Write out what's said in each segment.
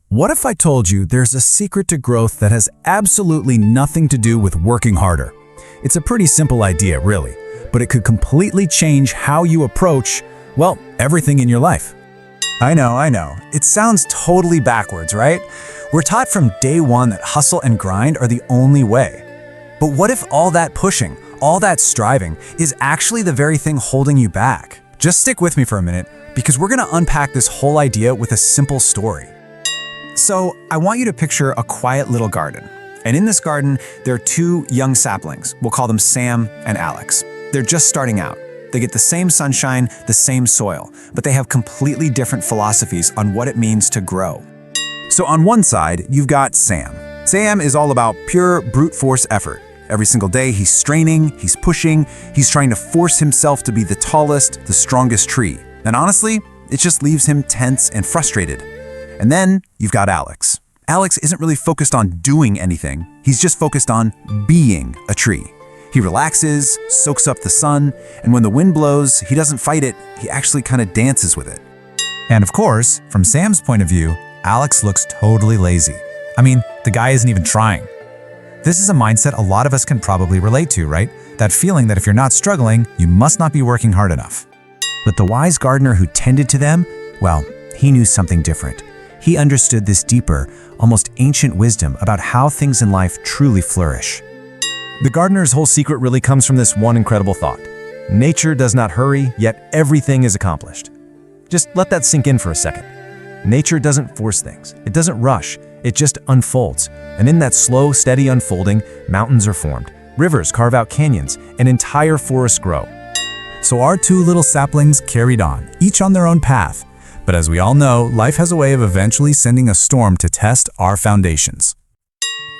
What if I told you there's a secret to growth that has absolutely nothing to do with working harder? It's a pretty simple idea, really, but it could completely change how you approach, well, everything in your life. I know. It sounds totally backwards, right? We're taught from day one that hustle and grind are the only way. But what if all that pushing, all that striving, is actually the very thing holding you back? Just stick with me for a minute, because we're gonna unpack this whole idea with a simple story. So, I want you to picture a quiet little garden. And in this garden, there are two young saplings. We'll call them Sam and Alex. They're just starting out. They get the same sunshine, the same soil, but they have completely different philosophies on what it means to grow. So on one side, you've got Sam. Sam is all about pure brute force effort. Every single day, he's straining, he's pushing, he's trying to force himself to be the tallest, the strongest tree. And honestly, it just leaves him tense and frustrated. And then you've got Alex. Alex isn't really focused on doing anything. He's just focused on being a tree. He relaxes, soaks up the sun, and when the wind blows, he doesn't fight it, he actually kind of dances with it. And of course, from Sam's point of view, Alex looks totally lazy. I mean, the guy isn't even trying. This is a mindset a lot of us can probably relate to, right? That feeling that if you're not struggling, you must not be working hard enough. But the wise gardener who tended to them, well, he knew something different. He understood this deeper, almost ancient wisdom about how things in life truly flourish. The gardener's whole secret really comes from this one incredible thought. Nature does not hurry, yet everything is accomplished. Just let that sink in for a second. Nature doesn't force things. It doesn't rush. It just unfolds. And in that slow, steady unfolding, mountains are formed. Rivers carve out canyons, and entire forests grow. So our two little saplings carried on, each on their own path. But as we all know, life has a way of eventually sending a storm to test our foundations.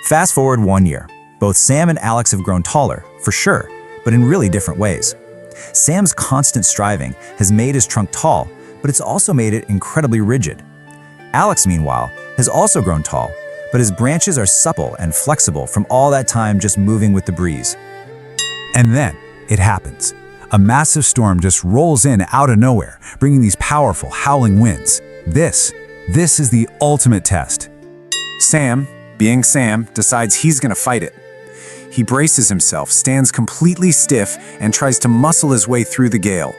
Fast forward 1 year. Both Sam and Alex have grown taller, for sure, but in really different ways. Sam's constant striving has made his trunk tall, but it's also made it incredibly rigid. Alex, meanwhile, has also grown tall, but his branches are supple and flexible from all that time just moving with the breeze. And then it happens. A massive storm just rolls in out of nowhere, bringing these powerful, howling winds. This is the ultimate test. Sam, being Sam, decides he's gonna fight it. He braces himself, stands completely stiff, and tries to muscle his way through the gale.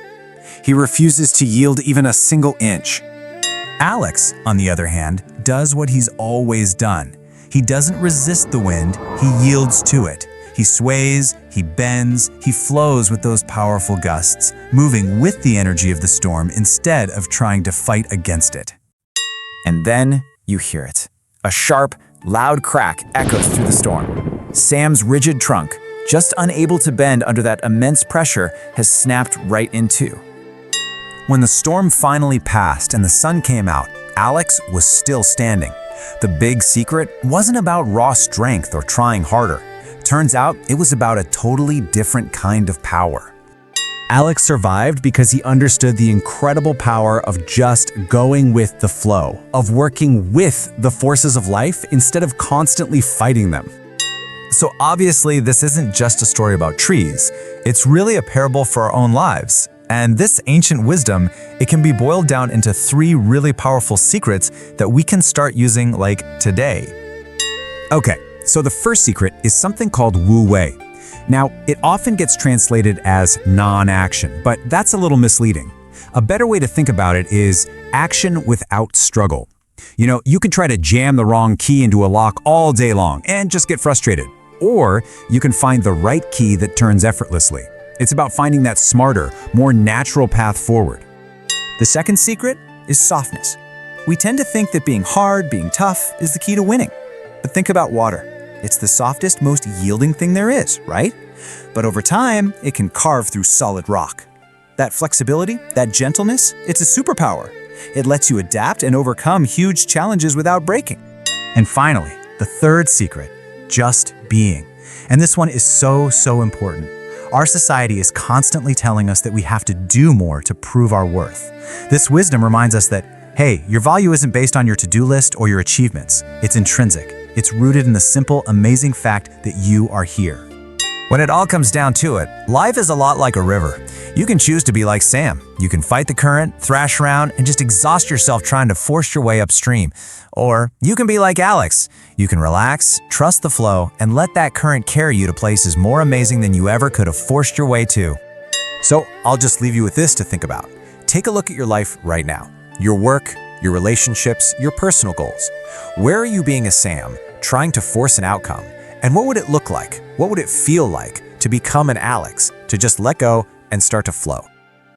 He refuses to yield even a single inch. Alex, on the other hand, does what he's always done. He doesn't resist the wind, he yields to it. He sways, he bends, he flows with those powerful gusts, moving with the energy of the storm instead of trying to fight against it. And then you hear it. A sharp, loud crack echoes through the storm. Sam's rigid trunk, just unable to bend under that immense pressure, has snapped right in two. When the storm finally passed and the sun came out, Alex was still standing. The big secret wasn't about raw strength or trying harder. Turns out it was about a totally different kind of power. Alex survived because he understood the incredible power of just going with the flow, of working with the forces of life instead of constantly fighting them. So obviously, this isn't just a story about trees. It's really a parable for our own lives. And this ancient wisdom, it can be boiled down into 3 really powerful secrets that we can start using like today. Okay, so the first secret is something called Wu Wei. Now, it often gets translated as non-action, but that's a little misleading. A better way to think about it is action without struggle. You can try to jam the wrong key into a lock all day long and just get frustrated. Or you can find the right key that turns effortlessly. It's about finding that smarter, more natural path forward. The second secret is softness. We tend to think that being hard, being tough, is the key to winning. But think about water. It's the softest, most yielding thing there is, right? But over time, it can carve through solid rock. That flexibility, that gentleness, it's a superpower. It lets you adapt and overcome huge challenges without breaking. And finally, the third secret, just being. And this one is so important. Our society is constantly telling us that we have to do more to prove our worth. This wisdom reminds us that, hey, your value isn't based on your to-do list or your achievements. It's intrinsic. It's rooted in the simple, amazing fact that you are here. When it all comes down to it, life is a lot like a river. You can choose to be like Sam. You can fight the current, thrash around, and just exhaust yourself trying to force your way upstream. Or you can be like Alex. You can relax, trust the flow, and let that current carry you to places more amazing than you ever could have forced your way to. So I'll just leave you with this to think about. Take a look at your life right now. Your work, your relationships, your personal goals. Where are you being a Sam, trying to force an outcome? And what would it look like? What would it feel like to become an Alex, to just let go and start to flow?